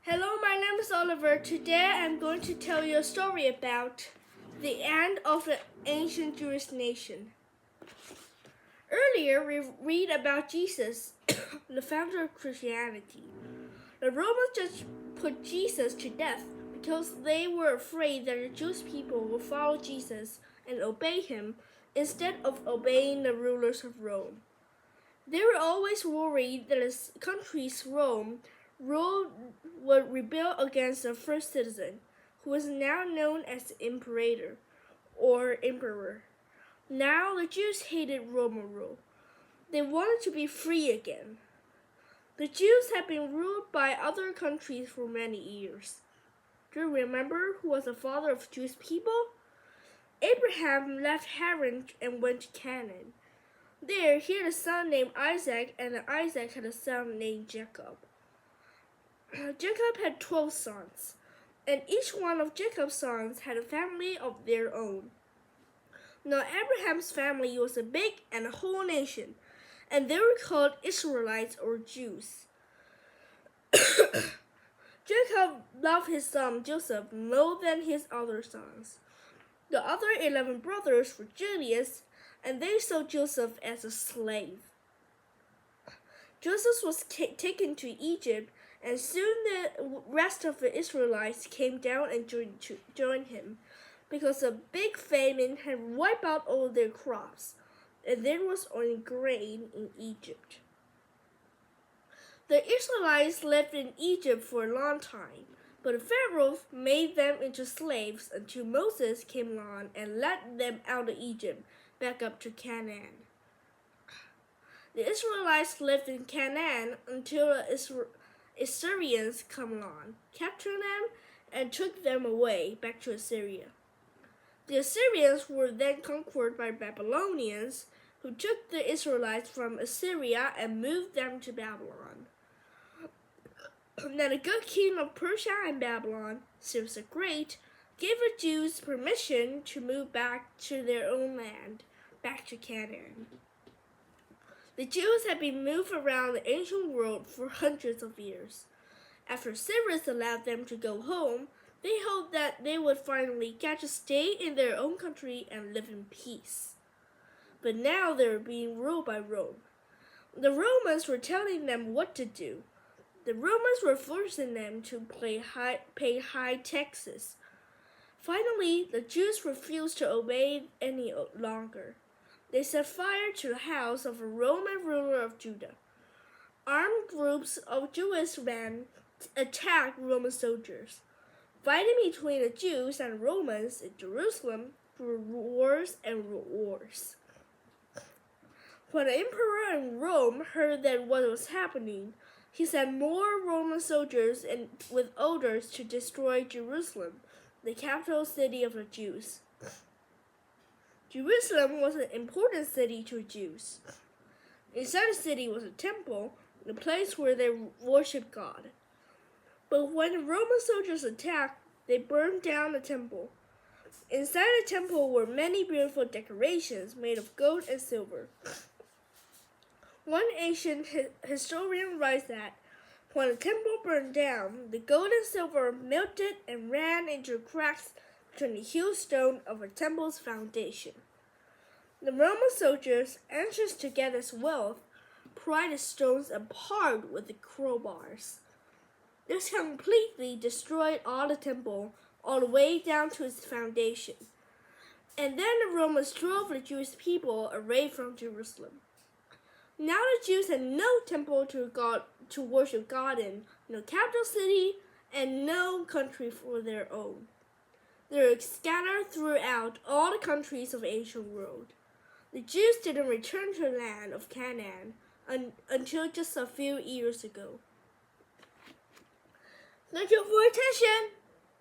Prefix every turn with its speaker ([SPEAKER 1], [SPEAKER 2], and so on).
[SPEAKER 1] Hello, my name is Oliver. Today I'm going to tell you a story about the end of the ancient Jewish nation. Earlier, we read about Jesus, the founder of Christianity. The Romans just put Jesus to death because they were afraid that the Jewish people would follow Jesus and obey him instead of obeying the rulers of Rome. They were always worried that the country's Rome would rebel against the first citizen, who was now known as the Imperator or Emperor. Now the Jews hated Roman rule. They wanted to be free again. The Jews had been ruled by other countries for many years. Do you remember who was the father of Jewish people? Abraham left Haran and went to Canaan. There, he had a son named Isaac, and Isaac had a son named Jacob. Jacob had 12 sons, and each one of Jacob's sons had a family of their own. Now, Abraham's family was a big and a whole nation, and they were called Israelites or Jews. Jacob loved his son Joseph more than his other sons. The other 11 brothers were jealous, and they sold Joseph as a slave. Joseph was taken to Egypt, and soon the rest of the Israelites came down and joined him, because a big famine had wiped out all their crops, and there was only grain in Egypt. The Israelites lived in Egypt for a long time, but Pharaoh made them into slaves until Moses came along and led them out of Egypt back up to Canaan. The Israelites lived in Canaan until the Assyrians came along, captured them, and took them away back to Assyria. The Assyrians were then conquered by Babylonians, who took the Israelites from Assyria and moved them to Babylon. Now the good king of Persia and Babylon, Cyrus the Great, gave the Jews permission to move back to their own land, back to Canaan. The Jews had been moved around the ancient world for hundreds of years. After Cyrus allowed them to go home, they hoped that they would finally get to stay in their own country and live in peace. But now they were being ruled by Rome. The Romans were telling them what to do. The Romans were forcing them to pay high taxes. Finally, the Jews refused to obey any longer. They set fire to the house of a Roman ruler of Judah. Armed groups of Jewish men attacked Roman soldiers. Fighting between the Jews and Romans in Jerusalem grew wars and wars. When the emperor in Rome heard that what was happening, he sent more Roman soldiers with orders to destroy Jerusalem, the capital city of the Jews. Jerusalem was an important city to Jews. Inside the city was a temple, the place where they worshipped God. But when the Roman soldiers attacked, they burned down the temple. Inside the temple were many beautiful decorations made of gold and silver. One ancient historian writes that when the temple burned down, the gold and silver melted and ran into cracks between the huge stone of the temple's foundation. The Roman soldiers, anxious to get this wealth, pried the stones apart with the crowbars. This completely destroyed all the temple, all the way down to its foundation. And then the Romans drove the Jewish people away from Jerusalem. Now the Jews had no temple to worship God in, no capital city, and no country for their own. They were scattered throughout all the countries of the ancient world. The Jews didn't return to the land of Canaan until just a few years ago. Thank you for your attention.